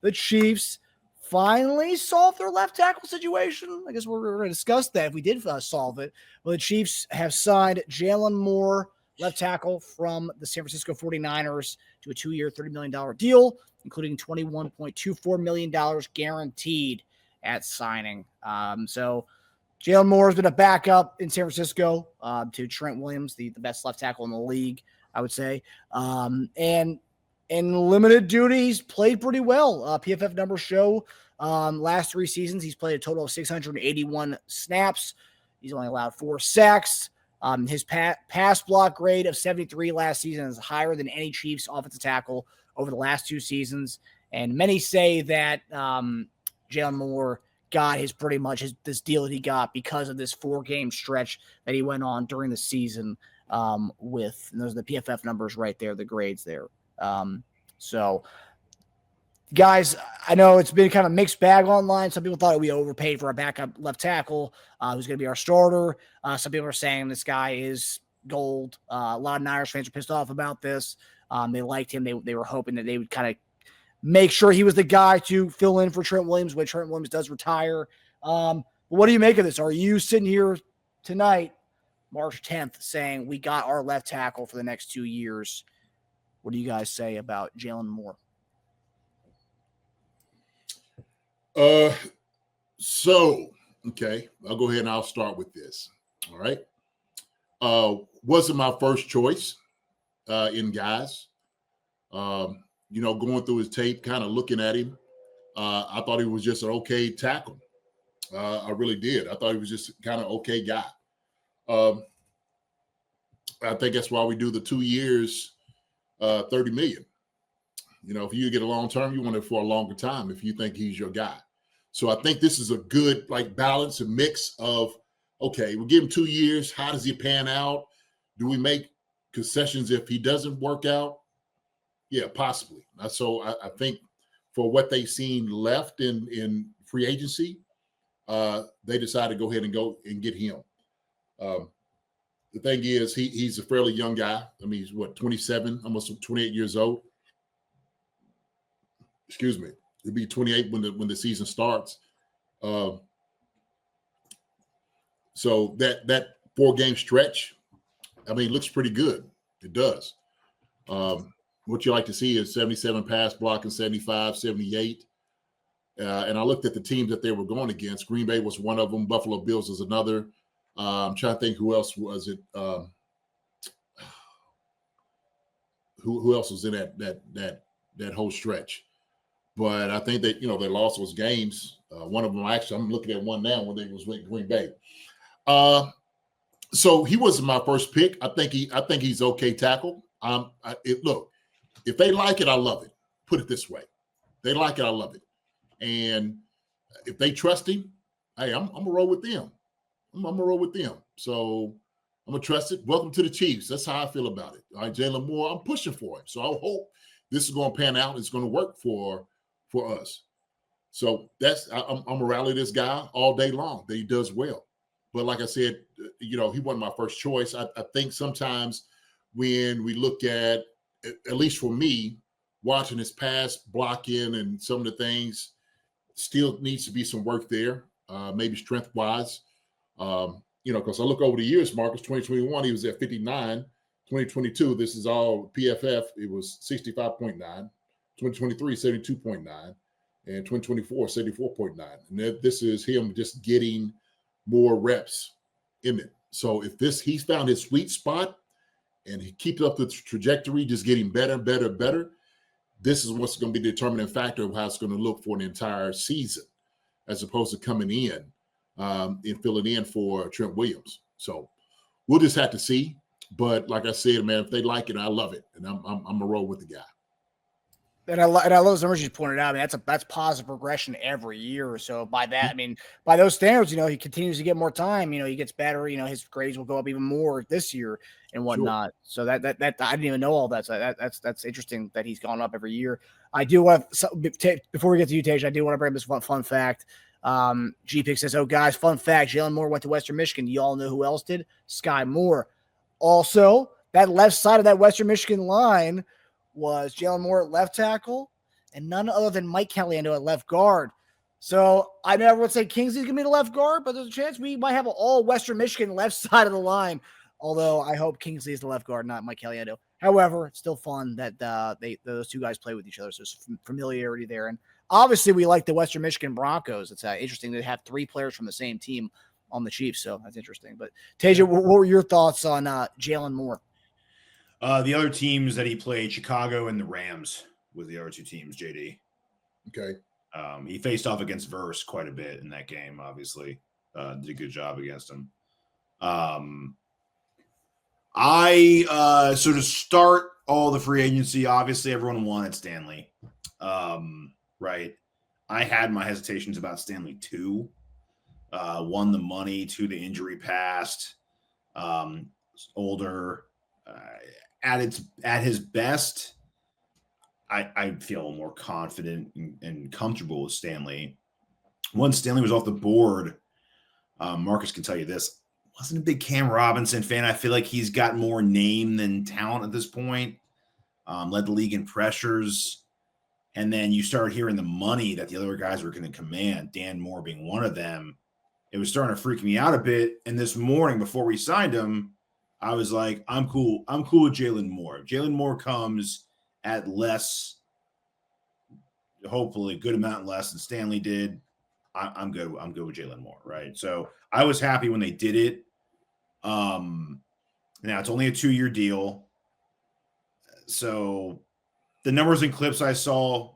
the Chiefs finally solved their left tackle situation. I guess we're going to discuss that if we did solve it. Well, the Chiefs have signed Jaylon Moore, left tackle from the San Francisco 49ers, to a 2-year, $30 million deal, including $21.24 million guaranteed at signing. So Jaylon Moore has been a backup in San Francisco to Trent Williams, the best left tackle in the league, I would say. And in limited duty, he's played pretty well. PFF numbers show last 3 seasons, he's played a total of 681 snaps. He's only allowed 4 sacks. His pass block grade of 73 last season is higher than any Chiefs offensive tackle over the last 2 seasons. And many say that Jaylon Moore got this deal that he got because of this 4-game stretch that he went on during the season with, and those are the PFF numbers right there, the grades there. So guys, I know it's been kind of a mixed bag online. Some people thought we overpaid for a backup left tackle who's going to be our starter. Some people are saying this guy is gold. A lot of Niners fans are pissed off about this. They liked him. They were hoping that they would kind of make sure he was the guy to fill in for Trent Williams when Trent Williams does retire. What do you make of this? Are you sitting here tonight, March 10th, saying we got our left tackle for the next 2 years? What do you guys say about Jaylon Moore? Okay, I'll go ahead and I'll start with this. All right. Wasn't my first choice in guys. Going through his tape, kind of looking at him, I thought he was just an okay tackle. I really did. I thought he was just kind of okay guy. I think that's why we do the 2 years, $30 million. If you get a long term, you want it for a longer time if you think he's your guy. So I think this is a good balance and mix of, okay, we'll give him 2 years. How does he pan out? Do we make concessions if he doesn't work out? Yeah, possibly. So I think for what they've seen left in free agency, they decided to go ahead and get him. The thing is, he's a fairly young guy. I mean, he's 27, almost 28 years old. Excuse me. He'll be 28 when the season starts. So that 4-game stretch, I mean, looks pretty good. It does. What you like to see is 77 pass blocking, 75, 78. And I looked at the teams that they were going against. Green Bay was one of them. Buffalo Bills was another. I'm trying to think who else was it. Who else was in that whole stretch? But I think that, they lost those games. One of them, actually, I'm looking at one now when they was with Green Bay. So he wasn't my first pick. I think he's okay tackle. Look, if they like it, I love it. Put it this way. They like it, I love it. And if they trust him, hey, I'm going to roll with them. I'm going to roll with them. So I'm going to trust it. Welcome to the Chiefs. That's how I feel about it. All right, Jaylon Moore, I'm pushing for him. So I hope this is going to pan out. It's going to work for us. So I'm going to rally this guy all day long that he does well. But like I said, he wasn't my first choice. I think sometimes when we look at least for me, watching his pass blocking and some of the things, still needs to be some work there, maybe strength-wise. Because I look over the years, Marcus, 2021, he was at 59. 2022, this is all PFF, it was 65.9. 2023, 72.9. And 2024, 74.9. And this is him just getting more reps in it. So if he's found his sweet spot and he keeps up the trajectory, just getting better, better, better, this is what's going to be the determining factor of how it's going to look for an entire season, as opposed to coming in and filling in for Trent Williams. So we'll just have to see. But like I said, man, if they like it, I love it, and I'm gonna roll with the guy. And I love those numbers you pointed out. I mean, that's positive progression every year. So by that, I mean, by those standards, he continues to get more time. He gets better. His grades will go up even more this year and whatnot. Sure. So that I didn't even know all that. So that's interesting that he's gone up every year. I do want before we get to you, Teja, I do want to bring up this fun fact. G-Pick says, "Oh guys, fun fact: Jaylon Moore went to Western Michigan. You all know who else did? Sky Moore. Also, that left side of that Western Michigan line was Jaylon Moore at left tackle, and none other than Mike Caliendo at left guard. So I never would say Kingsley's going to be the left guard, but there's a chance we might have an all Western Michigan left side of the line. Although I hope Kingsley is the left guard, not Mike Caliendo. However, it's still fun that those two guys play with each other. So there's some familiarity there. And obviously we like the Western Michigan Broncos. It's interesting to have 3 players from the same team on the Chiefs. So that's interesting. But Teja, what were your thoughts on Jaylon Moore? The other teams that he played, Chicago and the Rams, was the other 2 teams, JD. Okay. He faced off against Verse quite a bit in that game, obviously. Did a good job against him. So to start all the free agency, obviously everyone wanted Stanley. Right. I had my hesitations about Stanley too. 1, the money, 2, the injury past. Older. At his best, I feel more confident and comfortable with Stanley. Once Stanley was off the board, Marcus can tell you this, wasn't a big Cam Robinson fan. I feel like he's got more name than talent at this point. Led the league in pressures. And then you start hearing the money that the other guys were going to command, Dan Moore being one of them. It was starting to freak me out a bit. And this morning, before we signed him, I was like, I'm cool. I'm cool with Jaylon Moore. If Jaylon Moore comes at less, hopefully a good amount less than Stanley did, I'm good. I'm good with Jaylon Moore, right? So I was happy when they did it. Now it's only a 2-year deal. So the numbers and clips I saw,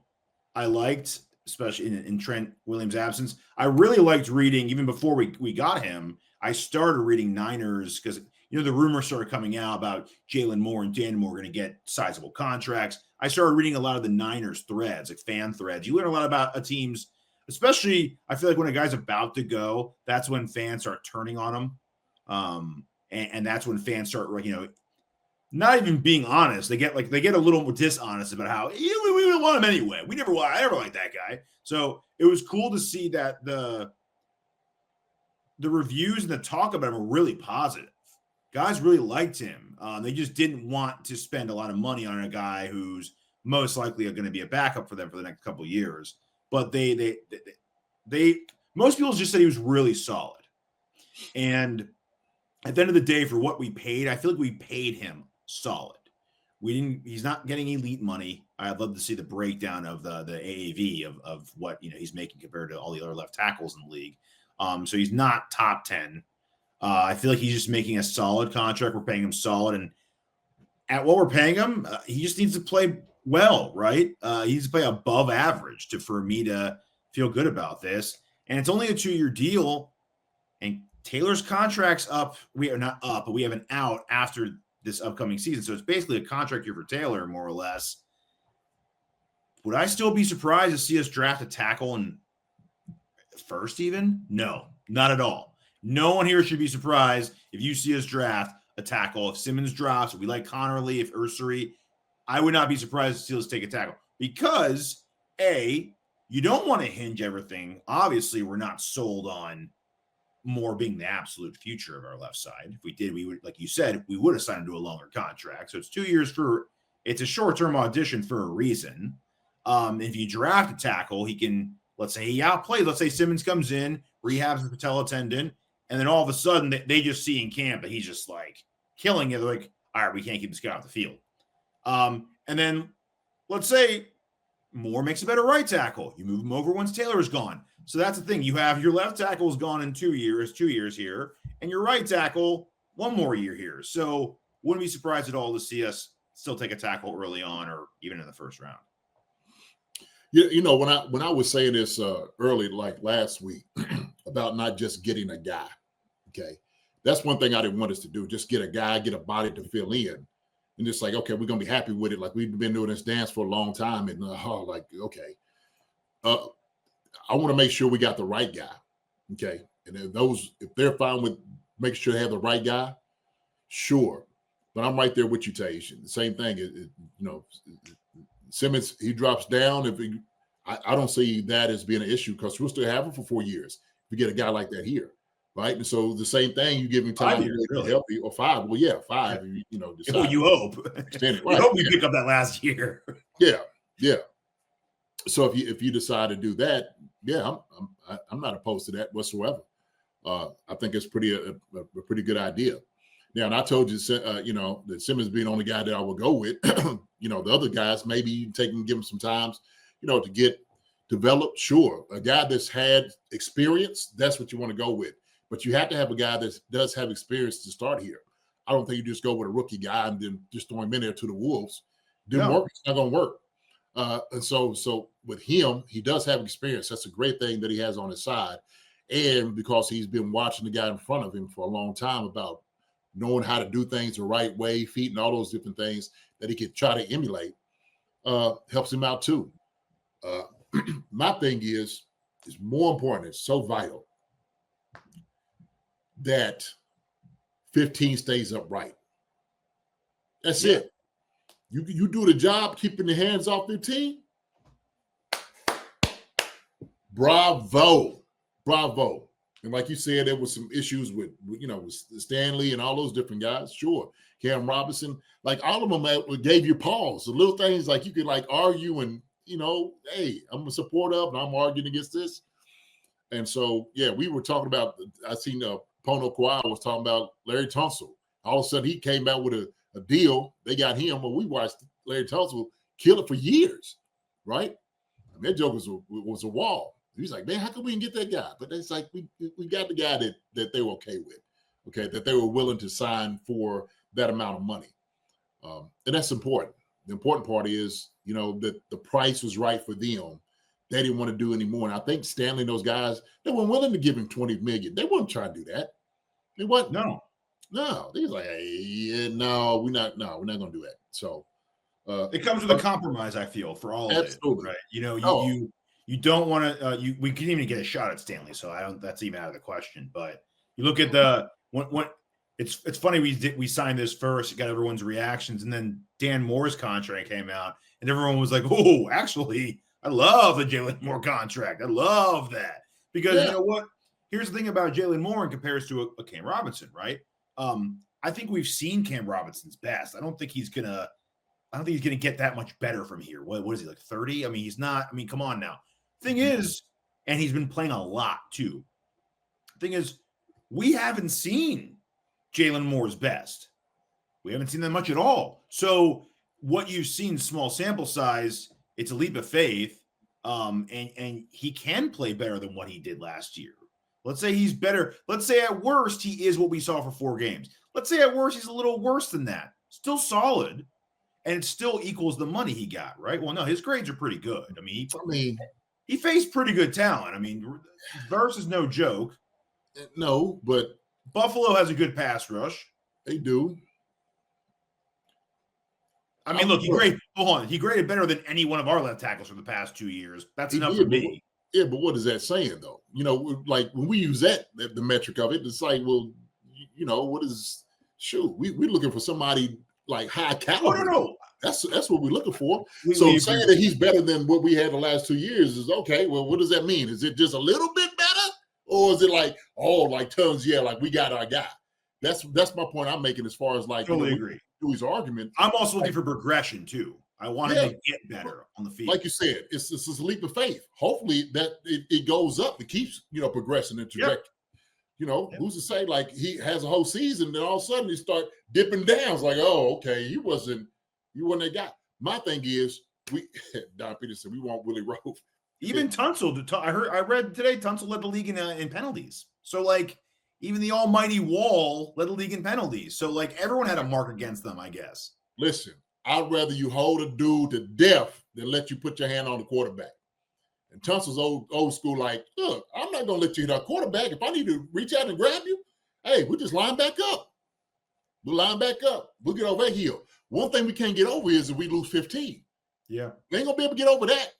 I liked, especially in Trent Williams' absence. I really liked reading, even before we got him, I started reading Niners because the rumors started coming out about Jaylon Moore and Dan Moore going to get sizable contracts. I started reading a lot of the Niners threads, like fan threads. You learn a lot about a team's, especially I feel like when a guy's about to go, that's when fans start turning on him. And that's when fans start, not even being honest. They get a little more dishonest about how we don't want him anyway. I never liked that guy. So it was cool to see that the reviews and the talk about him were really positive. Guys really liked him. They just didn't want to spend a lot of money on a guy who's most likely going to be a backup for them for the next couple of years. But they most people just said he was really solid. And at the end of the day, for what we paid, I feel like we paid him solid. He's not getting elite money. I'd love to see the breakdown of the AAV of what he's making compared to all the other left tackles in the league. So he's not top 10. I feel like he's just making a solid contract. We're paying him solid. And at what we're paying him, he just needs to play well, right? He needs to play above average for me to feel good about this. And it's only a 2-year deal. And Taylor's contract's up. We are not up, but we have an out after this upcoming season. So it's basically a contract year for Taylor, more or less. Would I still be surprised to see us draft a tackle in first even? No, not at all. No one here should be surprised if you see us draft a tackle. If Simmons drops, if we like Connerly, if Ursary, I would not be surprised to see us take a tackle. Because, A, you don't want to hinge everything. Obviously, we're not sold on Moore being the absolute future of our left side. If we did, we would, like you said, we would have signed him to a longer contract. So it's 2 years it's a short-term audition for a reason. If you draft a tackle, he can, let's say he outplays. Let's say Simmons comes in, rehabs the patella tendon, and then all of a sudden they just see in camp that he's just like killing it. They're like, all right, we can't keep this guy off the field. And then let's say Moore makes a better right tackle. You move him over once Taylor is gone. So that's the thing. You have your left tackle is gone in 2 years here, and your right tackle 1 more year here. So wouldn't be surprised at all to see us still take a tackle early on or even in the first round. When I was saying this early, like last week, about not just getting a guy, okay, that's one thing I didn't want us to do. Just get a guy, get a body to fill in, and just like, okay, we're gonna be happy with it. Like we've been doing this dance for a long time, and okay, I want to make sure we got the right guy, okay. And if they're fine with making sure they have the right guy, sure. But I'm right there with you, Tej. The same thing. Simmons, he drops down. I don't see that as being an issue because we'll still have him for 4 years. If we get a guy like that here, right? And so the same thing, you give him time 5 years, really. Healthy, or 5. Well, yeah, 5. Well, you hope. Right. You hope we pick up that last year. Yeah. So if you decide to do that, yeah, I'm not opposed to that whatsoever. I think it's a pretty good idea. Now, and I told you, that Simmons being the only guy that I would go with. The other guys, maybe you take and give them some times, to get developed. Sure, a guy that's had experience, that's what you want to go with. But you have to have a guy that does have experience to start here. I don't think you just go with a rookie guy and then just throw him in there to the Wolves. Didn't work. It's not going to work. And so with him, he does have experience. That's a great thing that he has on his side. And because he's been watching the guy in front of him for a long time about knowing how to do things the right way, feet and all those different things that he could try to emulate, helps him out too. My thing is more important. It's so vital that 15 stays upright. That's it. You do the job keeping the hands off 15. Bravo. And like you said, there was some issues with Stanley and all those different guys. Sure. Cam Robinson, like all of them gave you pause. The little things like you could like argue and, hey, I'm a supporter of and I'm arguing against this. And so, yeah, we were talking about, I seen Pono Kawhi was talking about Larry Tunsil. All of a sudden he came out with a deal. They got him, but we watched Larry Tunsil kill it for years, right? I mean, that joke was a wall. He's like, man, how come we didn't get that guy? But it's like we got the guy that they were okay with, that they were willing to sign for that amount of money. And that's important. The important part is, that the price was right for them. They didn't want to do any more. And I think Stanley and those guys, they weren't willing to give him $20 million. They weren't trying to do that. They wasn't. No. They was like, hey, no, we're not going to do that. So it comes with a compromise, I feel, for all of absolutely. it. Right. You don't want to. We couldn't even get a shot at Stanley, so I don't. That's even out of the question. But you look at the what. It's funny we signed this first, got everyone's reactions, and then Dan Moore's contract came out, and everyone was like, "Oh, actually, I love the Jaylon Moore contract. I love that because you know what? Here's the thing about Jaylon Moore in comparison to a Cam Robinson, right? I think we've seen Cam Robinson's best. I don't think he's gonna get that much better from here. What is he, like 30? I mean, he's not. I mean, come on now. Thing is, and he's been playing a lot too. Thing is, we haven't seen Jaylon Moore's best. We haven't seen that much at all. So what you've seen, small sample size, it's a leap of faith. And he can play better than what he did last year. Let's say he's better. Let's say at worst, he is what we saw for 4 games. Let's say at worst, he's a little worse than that. Still solid. And it still equals the money he got, right? Well, no, his grades are pretty good. I mean, he faced pretty good talent. I mean, Verse is no joke. No, but Buffalo has a good pass rush. They do. I mean, look, he graded better than any one of our left tackles for the past 2 years. That's enough for me. Yeah, but what is that saying, though? Like when we use the metric of it, it's like, well, what is – we're looking for somebody like high caliber. Oh, no. That's what we're looking for. So saying that he's better than what we had the last 2 years is okay. Well, what does that mean? Is it just a little bit better? Or is it like, like tons, like we got our guy? That's my point I'm making as far as like totally agree. His argument. I'm also looking for progression too. I want him to get better on the field. Like you said, it's a leap of faith. Hopefully that it goes up. It keeps progressing in trajectory. Who's to say like he has a whole season, then all of a sudden he start dipping down. It's like, oh, okay, you wasn't that guy. My thing is Don Peterson, we want Willie Rowe. Even Tunsil, I read today, Tunsil led the league in penalties. So like even the almighty Wall led the league in penalties. So like everyone had a mark against them, I guess. Listen, I'd rather you hold a dude to death than let you put your hand on the quarterback. And Tunsil's old school, like, look, I'm not going to let you hit our quarterback. If I need to reach out and grab you, hey, we'll just line back up. We'll line back up. We'll get over that hill. One thing we can't get over is if we lose 15. Yeah. We ain't going to be able to get over that.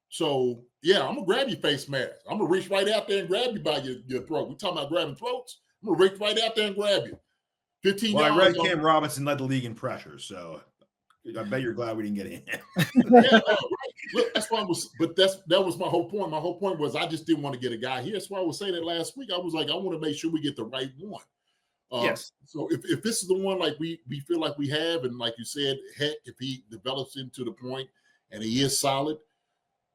So, yeah, I'm going to grab your face mask. I'm going to reach right out there and grab you by your throat. We're talking about grabbing throats. I'm going to reach right out there and grab you. 15 Well, yards. I read Cam Robinson led the league in pressure, so I bet you're glad we didn't get in. Yeah, right. Look, that's why that was my whole point. My whole point was I just didn't want to get a guy here. That's why I was saying that last week. I was like, I want to make sure we get the right one. Yes. So if this is the one like we feel like we have, and like you said, heck, if he develops into the point and he is solid,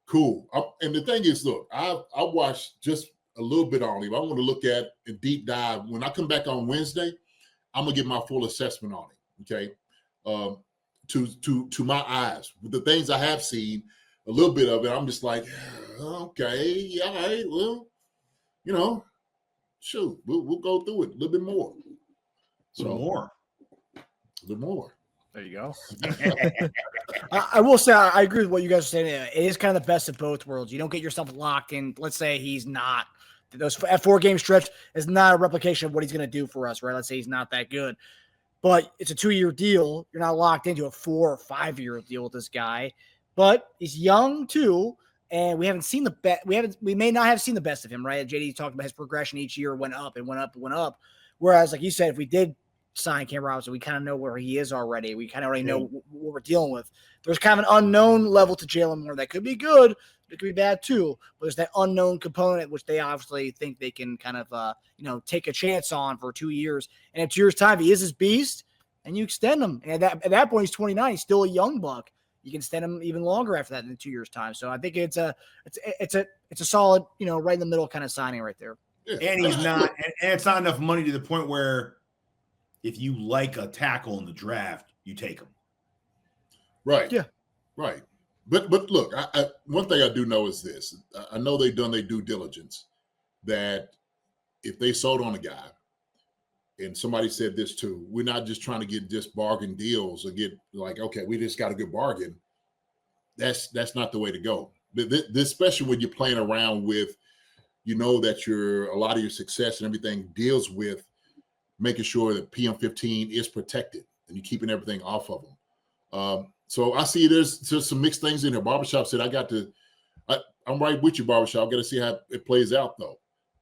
Cool. And the thing is, look, I watched just a little bit on him. I want to look at a deep dive. When I come back on Wednesday, I'm gonna get my full assessment on it. Okay, to my eyes, with the things I have seen, a little bit of it, I'm just like, okay, all right, well, shoot, we'll go through it a little bit more. A little more. There you go. I will say I agree with what you guys are saying. It is kind of the best of both worlds. You don't get yourself locked in. Let's say he's not those 4-game stretch is not a replication of what he's going to do for us, right? Let's say he's not that good, but it's a 2-year deal. You're not locked into a 4 or 5-year deal with this guy, but he's young too. And we haven't seen the best. We may not have seen the best of him, right? JD talked about his progression each year went up and went up and went up. Whereas, like you said, if we did sign Cam Robinson, we kind of know where he is already. We kind of already know what we're dealing with. There's kind of an unknown level to Jaylon Moore that could be good, but it could be bad too. But there's that unknown component, which they obviously think they can kind of, take a chance on for 2 years. And in 2 years' time, he is his beast, and you extend him. And at that point, he's 29. He's still a young buck. You can extend him even longer after that in 2 years' time. So I think it's a solid, right in the middle kind of signing right there. And he's not, and it's not enough money to the point where if you like a tackle in the draft, you take him. Right. Yeah. Right. But look, one thing I do know is this. I know they've done their due diligence that if they sold on a guy, and somebody said this too, we're not just trying to get just bargain deals or get like, okay, we just got a good bargain. That's not the way to go. This, especially when you're playing around with, that a lot of your success and everything deals with making sure that PM15 is protected and you're keeping everything off of them. So I see there's some mixed things in here. Barbershop said, I'm right with you, Barbershop. I got to see how it plays out though,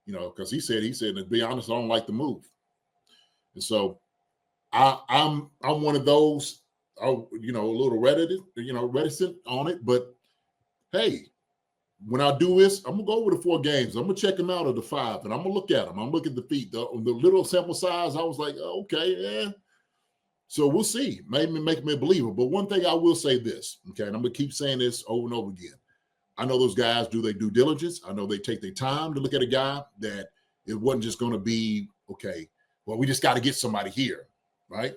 because he said, to be honest, I don't like the move. And so I'm one of those, a little reticent on it, but hey, when I do this, I'm going to go over the 4 games. I'm going to check them out of the 5, and I'm going to look at them. I'm going to look at the feet. The little sample size, I was like, okay, yeah. So we'll see. Maybe make me a believer. But one thing I will say this, okay, and I'm going to keep saying this over and over again. I know those guys do their due diligence. I know they take their time to look at a guy that it wasn't just going to be, okay, well, we just got to get somebody here, right?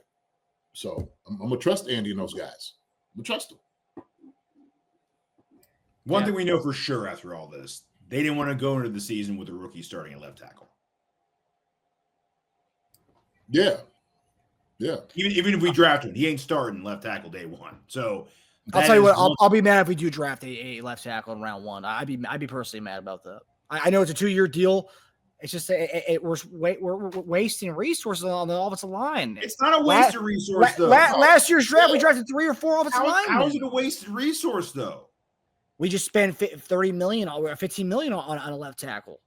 So I'm going to trust Andy and those guys. I'm going to trust them. One thing we know for sure after all this, they didn't want to go into the season with a rookie starting at left tackle. Yeah. Even if we draft him, he ain't starting left tackle day 1. So I'll tell you what, I'll be mad if we do draft a left tackle in round 1. I'd be personally mad about that. I know it's a 2-year deal. It's just we're wasting resources on the offensive line. It's not a wasted resource though. Last year's draft, we drafted 3 or 4 offensive linemen. How is it a wasted resource though? We just spent $30 million or $15 million on a left tackle.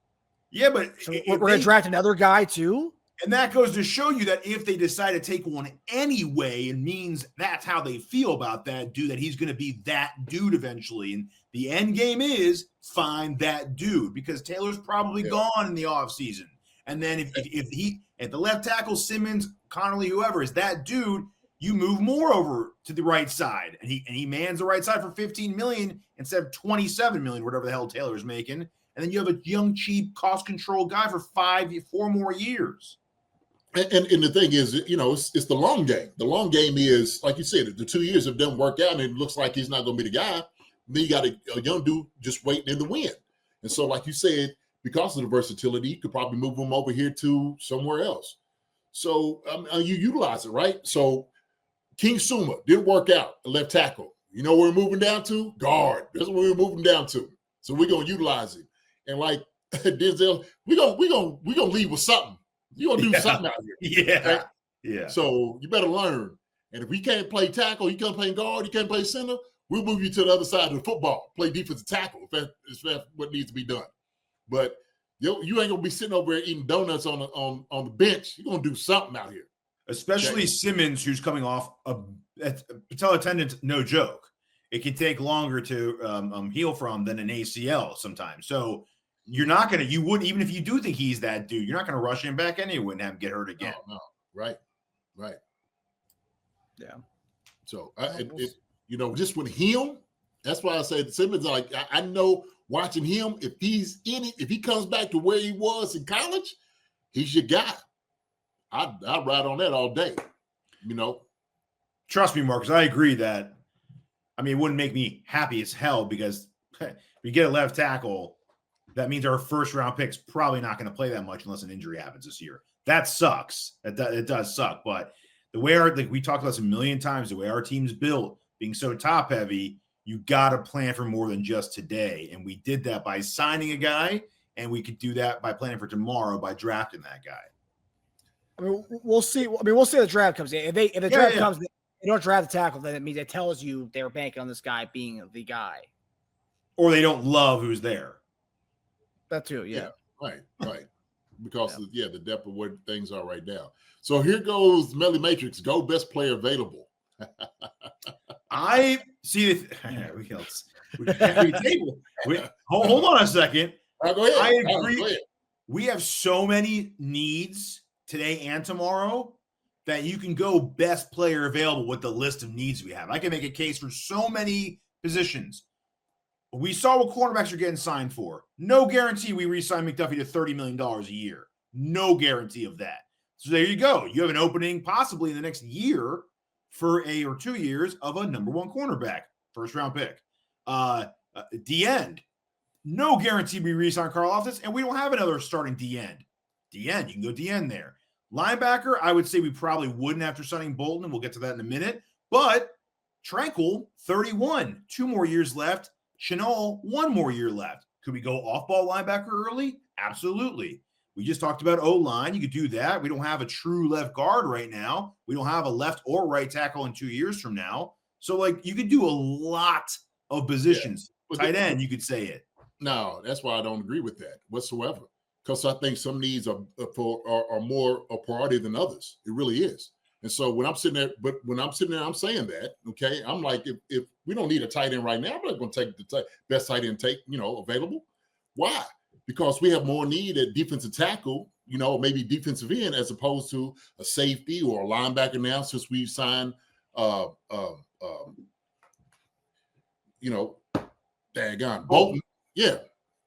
Yeah, but so we're going to draft another guy too. And that goes to show you that if they decide to take one anyway, it means that's how they feel about that dude, that he's going to be that dude eventually. And the end game is find that dude, because Taylor's probably gone in the offseason. And then if the left tackle, Simmons, Connolly, whoever is that dude, you move Moore over to the right side, and he mans the right side for $15 million instead of $27 million, whatever the hell Taylor's making. And then you have a young, cheap, cost control guy for 4 more years. And the thing is, it's the long game. The long game is, like you said, if the 2 years have done work out and it looks like he's not going to be the guy, then you got a young dude just waiting in the wind. And so, like you said, because of the versatility, you could probably move him over here to somewhere else. So you utilize it, right? So King Suma didn't work out, the left tackle. You know where we're moving down to? Guard. That's where we're moving down to. So we're gonna utilize him. And like Denzel, we're gonna leave with something. You're gonna do something out here. Yeah. Right? Yeah. So you better learn. And if we can't play tackle, you can't play guard, you can't play center, we'll move you to the other side of the football. Play defensive tackle if that's what needs to be done. But you ain't gonna be sitting over there eating donuts on the bench. You're gonna do something out here. Especially Simmons, who's coming off a patella tendon, no joke. It can take longer to heal from than an ACL sometimes. So you wouldn't, even if you do think he's that dude, you're not going to rush him back anyway and have him get hurt again. No. Right. Yeah. So, just with him, That's why I said Simmons. Like I know watching him, if he comes back to where he was in college, he's your guy. I'd ride on that all day. You know. Trust me, Marcus. I agree that. I mean, it wouldn't make me happy as hell because if we get a left tackle, that means our first round pick's probably not going to play that much unless an injury happens this year. That sucks. It does suck. But the way we talked about this a million times, the way our team's built, being so top heavy, you got to plan for more than just today. And we did that by signing a guy, and we could do that by planning for tomorrow by drafting that guy. I mean, we'll see. I mean, we'll see how the draft comes in. If the draft comes, they don't draft the tackle, then it means it tells you they were banking on this guy being the guy. Or they don't love who's there. That too, yeah. Right. Because the depth of where things are right now. So here goes Melly Matrix. Go best player available. I see. Hold on a second. Go ahead. I agree. Go ahead. We have so many needs today and tomorrow that you can go best player available with the list of needs we have. I can make a case for so many positions. We saw what cornerbacks are getting signed for. No guarantee we re-sign McDuffie to $30 million a year. No guarantee of that. So there you go. You have an opening possibly in the next year for a or 2 years of a number one cornerback, first round pick. D-end. No guarantee we re-sign Karlaftis, and we don't have another starting D-end. D-end, you can go D-end there. Linebacker, I would say we probably wouldn't after signing Bolton, and we'll get to that in a minute. But Tranquil, 31, 2 more years left. Chenal, 1 more year left. Could we go off-ball linebacker early? Absolutely. We just talked about O-line. You could do that. We don't have a true left guard right now. We don't have a left or right tackle in 2 years from now. So, you could do a lot of positions. Yeah. Tight end, you could say it. No, that's why I don't agree with that whatsoever. Because I think some needs are more a priority than others. It really is. And so when I'm sitting there, I'm saying that, okay, I'm like, if we don't need a tight end right now, I'm not going to take the best tight end available. Why? Because we have more need at defensive tackle, maybe defensive end as opposed to a safety or a linebacker now since we've signed, Bolton. Yeah.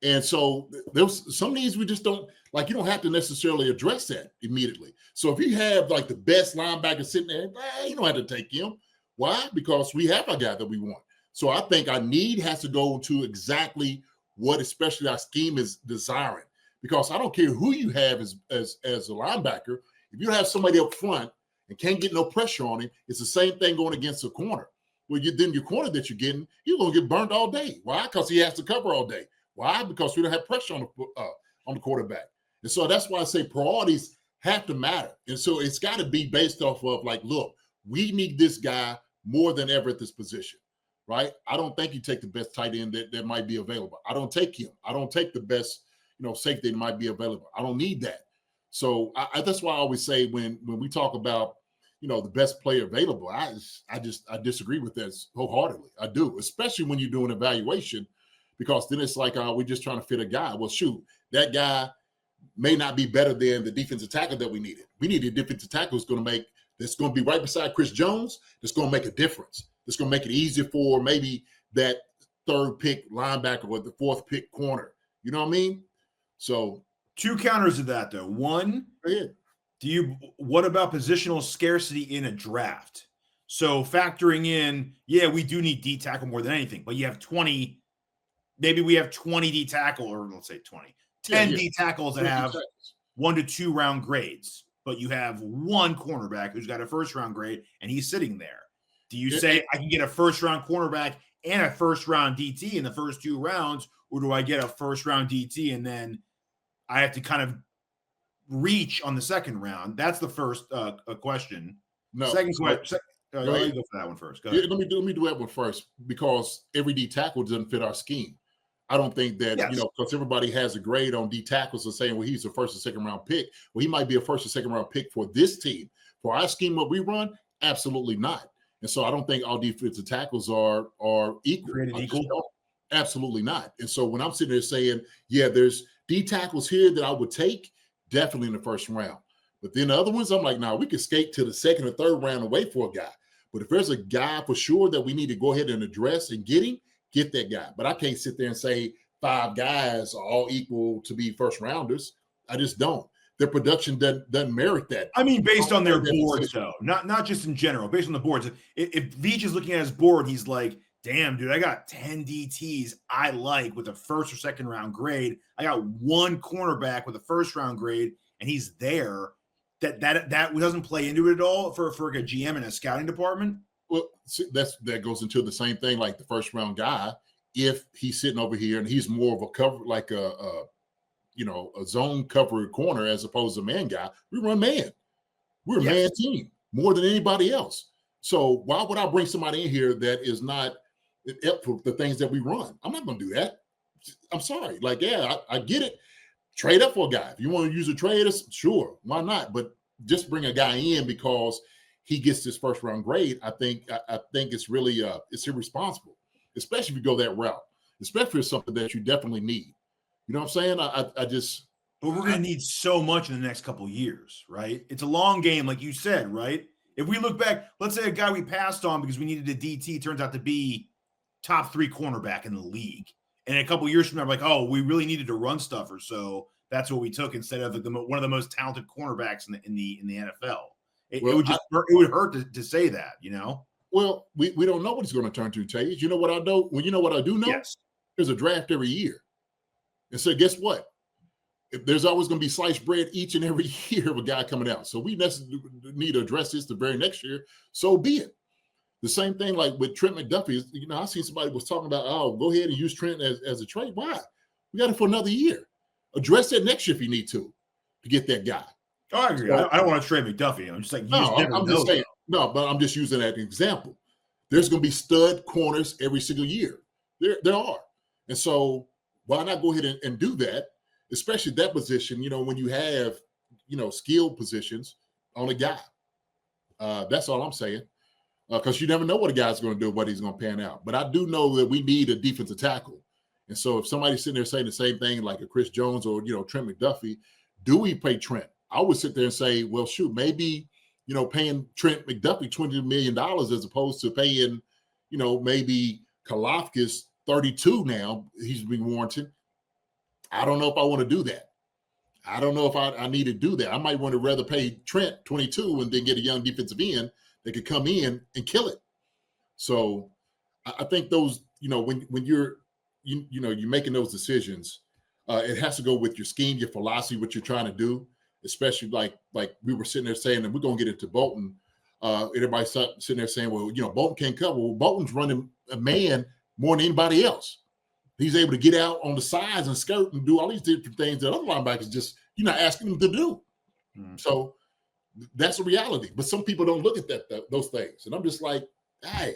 And so there's some needs we just don't you don't have to necessarily address that immediately. So if you have the best linebacker sitting there, you don't have to take him. Why? Because we have a guy that we want. So I think our need has to go to exactly what especially our scheme is desiring. Because I don't care who you have as a linebacker. If you have somebody up front and can't get no pressure on him, it's the same thing going against a corner. Well, then your corner that you're getting, you're going to get burned all day. Why? Because he has to cover all day. Why? Because we don't have pressure on the quarterback. And so that's why I say priorities have to matter. And so it's got to be based off of look, we need this guy more than ever at this position, right? I don't think you take the best tight end that might be available. I don't take him. I don't take the best, safety that might be available. I don't need that. So that's why I always say when we talk about, the best player available, I disagree with that wholeheartedly. I do, especially when you're doing evaluation. Because then it's we're just trying to fit a guy. Well, shoot, that guy may not be better than the defensive tackle that we needed. We need a defensive tackle that's going to be right beside Chris Jones. That's going to make a difference. That's going to make it easier for maybe that 3rd pick linebacker or the 4th pick corner. You know what I mean? So 2 counters to that though. One, what about positional scarcity in a draft? So factoring in, we do need D tackle more than anything, but you have 20. Maybe we have 20 D tackle, or let's say 10 D tackles that have 1 to 2 round grades, but you have 1 cornerback who's got a 1st round grade and he's sitting there. Do you say I can get a 1st round cornerback and a 1st round DT in the first 2 rounds, or do I get a 1st round DT and then I have to kind of reach on the 2nd round? That's the first question. No. Second question. Go ahead. Go for that one first. Go ahead. Let me do that one first because every D tackle doesn't fit our scheme. I don't think that, because everybody has a grade on D tackles and saying, well, he's a 1st or 2nd round pick. Well, he might be a 1st or 2nd round pick for this team. For our scheme, what we run, absolutely not. And so I don't think all defensive tackles are equal. Absolutely not. And so when I'm sitting there saying, there's D tackles here that I would take, definitely in the 1st round. But then the other ones, I'm like, we could skate to the 2nd or 3rd round and wait for a guy. But if there's a guy for sure that we need to go ahead and address and get get that guy. But I can't sit there and say 5 guys are all equal to be first rounders. I just don't. Their production doesn't merit that. I mean, based on their boards, though, not just in general, based on the boards. If Veach is looking at his board, he's like, damn, dude, I got 10 DTs I like with a first or second round grade. I got 1 cornerback with a first round grade, and he's there. That doesn't play into it at all for like a GM and a scouting department. Well, that goes into the same thing like the first round guy. If he's sitting over here and he's more of a cover, like a zone cover corner as opposed to man guy, we run man. We're a man team more than anybody else. So why would I bring somebody in here that is not up for the things that we run? I'm not going to do that. I'm sorry. Like, I get it. Trade up for a guy. If you want to use a trade, sure, why not? But just bring a guy in because he gets this first round grade. I think it's really it's irresponsible, especially if you go that route, especially for something that you definitely need. You know what I'm saying? But we're going to need so much in the next couple of years, right? It's a long game, like you said, right? If we look back, let's say a guy we passed on because we needed a DT turns out to be top 3 cornerback in the league. And a couple of years from now, like, oh, we really needed to run stuffer, so that's what we took instead of one of the most talented cornerbacks in the NFL. It would hurt to say that, you know? Well, we don't know what he's going to turn to, Tage. You know what I know? Well, you know what I do know? Yes. There's a draft every year. And so guess what? If there's always going to be sliced bread each and every year of a guy coming out. So we necessarily need to address this the very next year. So be it. The same thing like with Trent McDuffie. You know, I see somebody was talking about, oh, go ahead and use Trent as a trade. Why? We got it for another year. Address that next year if you need to get that guy. Oh, I agree. I don't want to trade McDuffie. I'm just like, I'm just saying. No, but I'm just using that as an example. There's going to be stud corners every single year. There are. And so why not go ahead and do that, especially that position, you know, when you have, you know, skilled positions on a guy. That's all I'm saying. Because you never know what a guy's going to do, what he's going to pan out. But I do know that we need a defensive tackle. And so if somebody's sitting there saying the same thing like a Chris Jones or, you know, Trent McDuffie, do we pay Trent? I would sit there and say, well, shoot, maybe, you know, paying Trent McDuffie $20 million as opposed to paying, you know, maybe Kalafkis 32 now, he's been warranted. I don't know if I want to do that. I don't know if I need to do that. I might want to rather pay Trent 22 and then get a young defensive end that could come in and kill it. So I think those, you know, when you're making those decisions, it has to go with your scheme, your philosophy, what you're trying to do, especially like we were sitting there saying that we're going to get into Bolton. Everybody sitting there saying, well, you know, Bolton can't cover. Well, Bolton's running a man more than anybody else. He's able to get out on the sides and skirt and do all these different things that other linebackers just, you're not asking them to do. Mm-hmm. So that's a reality. But some people don't look at those things. And I'm just like, hey,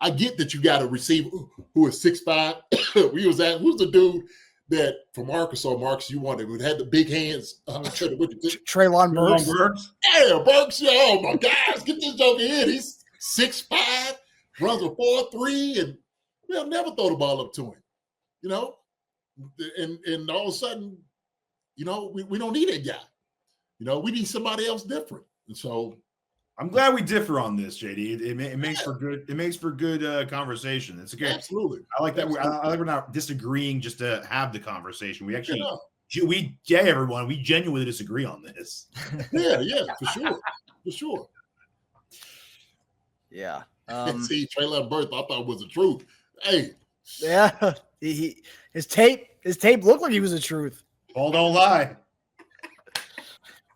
I get that you got a receiver who is 6'5". Who's the dude that from Arkansas, Marcus, you wanted, who had the big hands? Treylon Burks. Yeah, Burks. Yeah, oh my gosh, get this joker in. He's 6'5", runs a 4.3, and we'll never throw the ball up to him. You know, and all of a sudden, you know, we don't need that guy. You know, we need somebody else different. And so, I'm glad we differ on this, JD. It makes for good. It makes for good conversation. It's okay. Absolutely. I like that. I like we're not disagreeing just to have the conversation. We actually, everyone, we genuinely disagree on this. Yeah, for sure. Yeah. See, Treylon Burks, I thought was the truth. Hey. Yeah. His tape looked like he was the truth. Paul don't lie.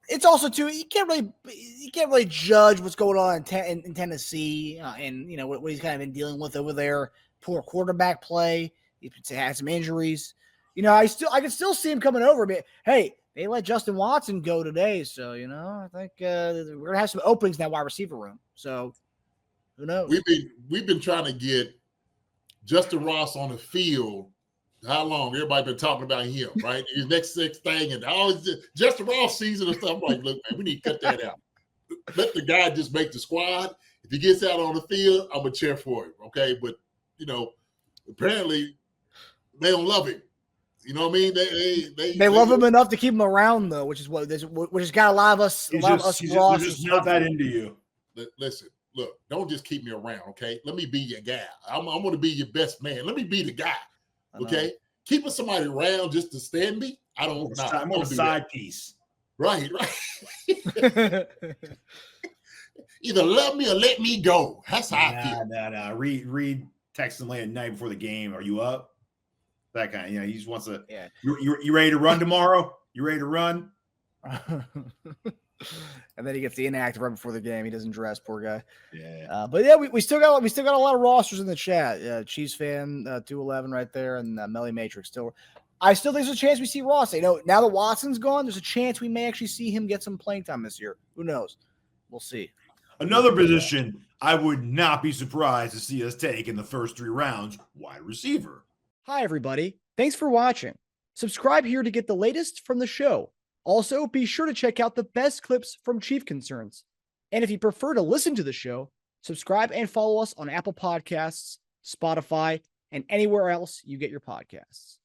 It's also too, you can't really judge what's going on in Tennessee and you know what he's kind of been dealing with over there. Poor quarterback play. He had some injuries. You know, I can still see him coming over. But hey, they let Justin Watson go today, so you know I think we're gonna have some openings in that wide receiver room. So who knows? We've been trying to get Justin Ross on the field. How long? Everybody been talking about him, right? His next thing, and Justin Ross season and stuff. I'm like, look, man, we need to cut that out. Let the guy just make the squad. If he gets out on the field, I'm gonna cheer for him, okay? But you know, apparently they don't love him. You know what I mean? They love him enough to keep him around, though, which has got a lot of us. He's just not that into you. Listen, look, don't just keep me around, okay? Let me be your guy. I'm going to be your best man. Let me be the guy, okay? Keeping somebody around just to stand me, I don't know. I'm a side piece. Right. Either love me or let me go. That's how I feel. No. Reed texts him late at night before the game. Are you up? That kind of, he just wants to. Yeah. You ready to run tomorrow? You ready to run? And then he gets the inactive right before the game. He doesn't dress, poor guy. Yeah. But yeah, we still got a lot of rosters in the chat. Chiefs fan 211 right there, and Melly Matrix still. I still think there's a chance we see Ross. Now that Watson's gone, there's a chance we may actually see him get some playing time this year. Who knows? We'll see. Another position I would not be surprised to see us take in the first 3 rounds: wide receiver. Hi, everybody. Thanks for watching. Subscribe here to get the latest from the show. Also, be sure to check out the best clips from Chief Concerns. And if you prefer to listen to the show, subscribe and follow us on Apple Podcasts, Spotify, and anywhere else you get your podcasts.